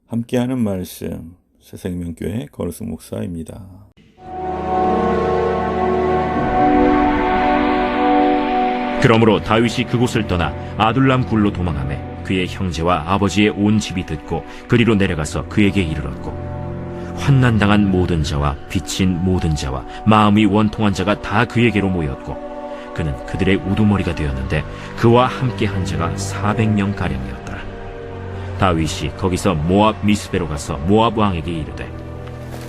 함께하는 말씀, 새생명교회 거루승 목사입니다. 그러므로 다윗이 그곳을 떠나 아둘람 굴로 도망하매 그의 형제와 아버지의 온 집이 듣고 그리로 내려가서 그에게 이르렀고, 환난당한 모든 자와 빚진 모든 자와 마음이 원통한 자가 다 그에게로 모였고, 그는 그들의 우두머리가 되었는데 그와 함께한 자가 400명가량이었더라. 다윗이 거기서 모압 미스베로 가서 모압 왕에게 이르되,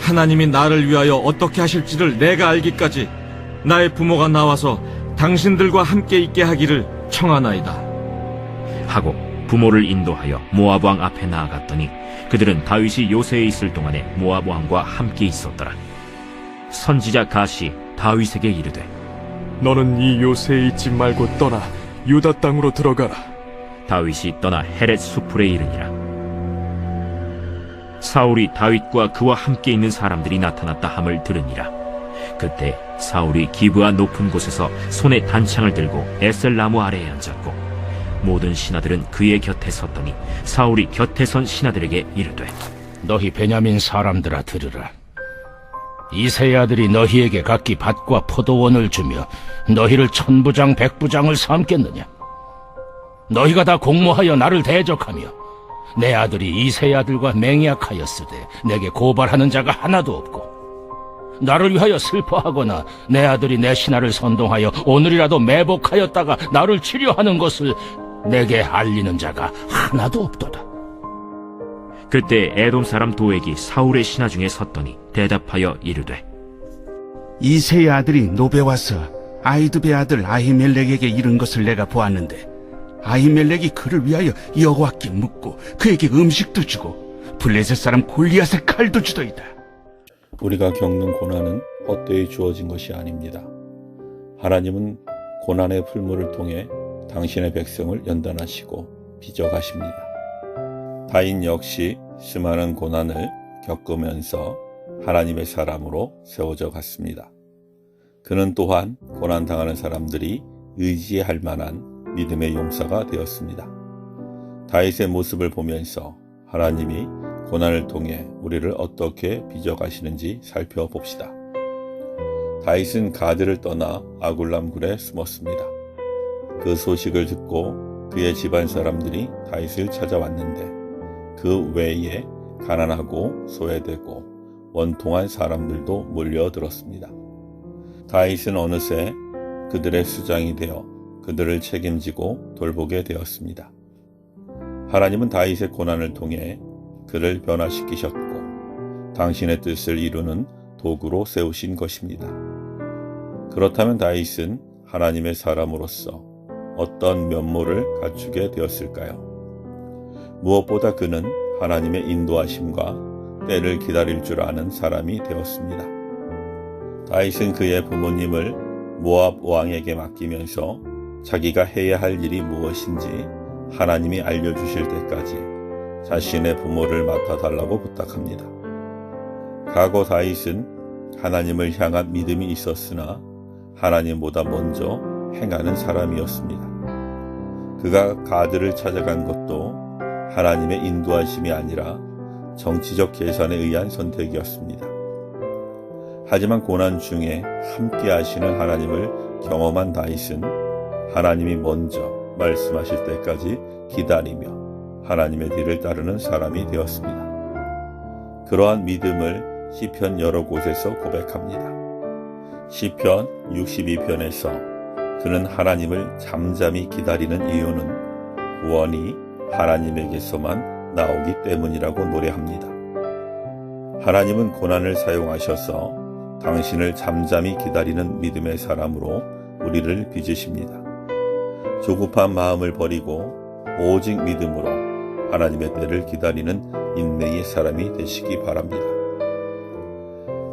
하나님이 나를 위하여 어떻게 하실지를 내가 알기까지 나의 부모가 나와서 당신들과 함께 있게 하기를 청하나이다 하고 부모를 인도하여 모압 왕 앞에 나아갔더니 그들은 다윗이 요새에 있을 동안에 모압 왕과 함께 있었더라. 선지자 갓이 다윗에게 이르되, 너는 이 요새에 있지 말고 떠나 유다 땅으로 들어가라. 다윗이 떠나 헤렛 수풀에 이르니라. 사울이 다윗과 그와 함께 있는 사람들이 나타났다 함을 들으니라. 그때 사울이 기브아 높은 곳에서 손에 단창을 들고 에셀 나무 아래에 앉았고, 모든 신하들은 그의 곁에 섰더니 사울이 곁에 선 신하들에게 이르되, 너희 베냐민 사람들아 들으라. 이새의 아들이 너희에게 각기 밭과 포도원을 주며 너희를 천부장 백부장을 삼겠느냐? 너희가 다 공모하여 나를 대적하며 내 아들이 이새의 아들과 맹약하였으되 내게 고발하는 자가 하나도 없고, 나를 위하여 슬퍼하거나 내 아들이 내 신하를 선동하여 오늘이라도 매복하였다가 나를 치료하는 것을 내게 알리는 자가 하나도 없도다. 그때 에돔 사람 도액이 사울의 신하 중에 섰더니 대답하여 이르되, 이새의 아들이 노베 와서 아이두베 아들 아히멜렉에게 이른 것을 내가 보았는데, 아히멜렉이 그를 위하여 여호와께 묻고 그에게 음식도 주고 블레셋 사람 골리앗의 칼도 주더이다. 우리가 겪는 고난은 헛되이 주어진 것이 아닙니다. 하나님은 고난의 풀무를 통해 당신의 백성을 연단하시고 빚어가십니다. 다윗 역시 수많은 고난을 겪으면서 하나님의 사람으로 세워져 갔습니다. 그는 또한 고난당하는 사람들이 의지할 만한 믿음의 용사가 되었습니다. 다윗의 모습을 보면서 하나님이 고난을 통해 우리를 어떻게 빚어가시는지 살펴봅시다. 다윗은 가드를 떠나 아굴람 굴에 숨었습니다. 그 소식을 듣고 그의 집안 사람들이 다윗을 찾아왔는데, 그 외에 가난하고 소외되고 원통한 사람들도 몰려들었습니다. 다윗은 어느새 그들의 수장이 되어 그들을 책임지고 돌보게 되었습니다. 하나님은 다윗의 고난을 통해 그를 변화시키셨고 당신의 뜻을 이루는 도구로 세우신 것입니다. 그렇다면 다윗은 하나님의 사람으로서 어떤 면모를 갖추게 되었을까요? 무엇보다 그는 하나님의 인도하심과 때를 기다릴 줄 아는 사람이 되었습니다. 다윗은 그의 부모님을 모압 왕에게 맡기면서 자기가 해야 할 일이 무엇인지 하나님이 알려주실 때까지 자신의 부모를 맡아달라고 부탁합니다. 과거 다윗은 하나님을 향한 믿음이 있었으나 하나님보다 먼저 행하는 사람이었습니다. 그가 가드를 찾아간 것도 하나님의 인도하심이 아니라 정치적 계산에 의한 선택이었습니다. 하지만 고난 중에 함께 하시는 하나님을 경험한 다윗은 하나님이 먼저 말씀하실 때까지 기다리며 하나님의 뒤를 따르는 사람이 되었습니다. 그러한 믿음을 시편 여러 곳에서 고백합니다. 시편 62편에서 그는 하나님을 잠잠히 기다리는 이유는 구원이 하나님에게서만 나오기 때문이라고 노래합니다. 하나님은 고난을 사용하셔서 당신을 잠잠히 기다리는 믿음의 사람으로 우리를 빚으십니다. 조급한 마음을 버리고 오직 믿음으로 하나님의 때를 기다리는 인내의 사람이 되시기 바랍니다.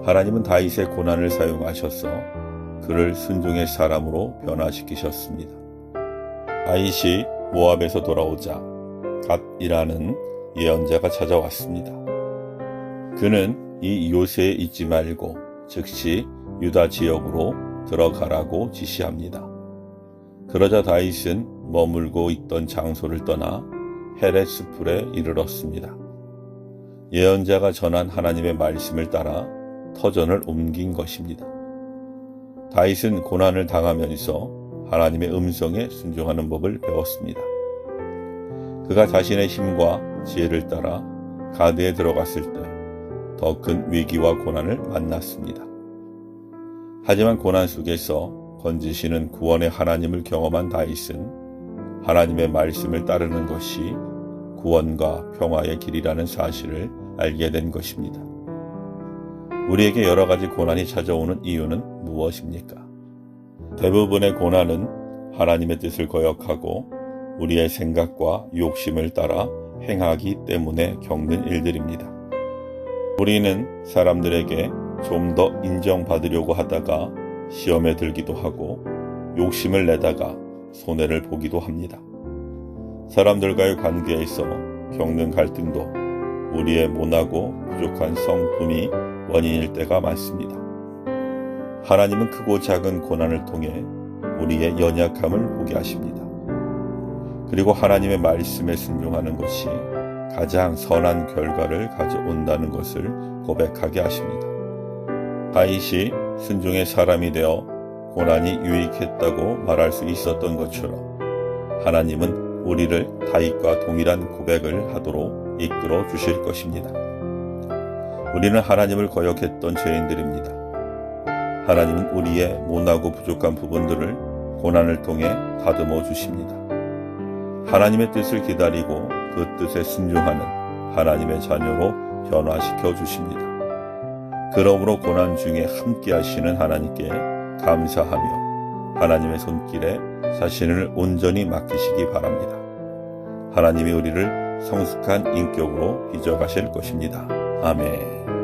하나님은 다윗의 고난을 사용하셔서 그를 순종의 사람으로 변화시키셨습니다. 다윗이 모압에서 돌아오자 갓이라는 예언자가 찾아왔습니다. 그는 이 요새에 있지 말고 즉시 유다 지역으로 들어가라고 지시합니다. 그러자 다윗은 머물고 있던 장소를 떠나 헤렛 수풀에 이르렀습니다. 예언자가 전한 하나님의 말씀을 따라 터전을 옮긴 것입니다. 다윗은 고난을 당하면서 하나님의 음성에 순종하는 법을 배웠습니다. 그가 자신의 힘과 지혜를 따라 가드에 들어갔을 때 더 큰 위기와 고난을 만났습니다. 하지만 고난 속에서 건지시는 구원의 하나님을 경험한 다윗은 하나님의 말씀을 따르는 것이 구원과 평화의 길이라는 사실을 알게 된 것입니다. 우리에게 여러 가지 고난이 찾아오는 이유는 무엇입니까? 대부분의 고난은 하나님의 뜻을 거역하고 우리의 생각과 욕심을 따라 행하기 때문에 겪는 일들입니다. 우리는 사람들에게 좀 더 인정받으려고 하다가 시험에 들기도 하고 욕심을 내다가 손해를 보기도 합니다. 사람들과의 관계에서 겪는 갈등도 우리의 모나고 부족한 성품이 원인일 때가 많습니다. 하나님은 크고 작은 고난을 통해 우리의 연약함을 보게 하십니다. 그리고 하나님의 말씀에 순종하는 것이 가장 선한 결과를 가져온다는 것을 고백하게 하십니다. 다윗이 순종의 사람이 되어 고난이 유익했다고 말할 수 있었던 것처럼 하나님은 우리를 다윗과 동일한 고백을 하도록 이끌어 주실 것입니다. 우리는 하나님을 거역했던 죄인들입니다. 하나님은 우리의 모나고 부족한 부분들을 고난을 통해 다듬어 주십니다. 하나님의 뜻을 기다리고 그 뜻에 순종하는 하나님의 자녀로 변화시켜 주십니다. 그러므로 고난 중에 함께 하시는 하나님께 감사하며 하나님의 손길에 자신을 온전히 맡기시기 바랍니다. 하나님이 우리를 성숙한 인격으로 빚어가실 것입니다. 아멘.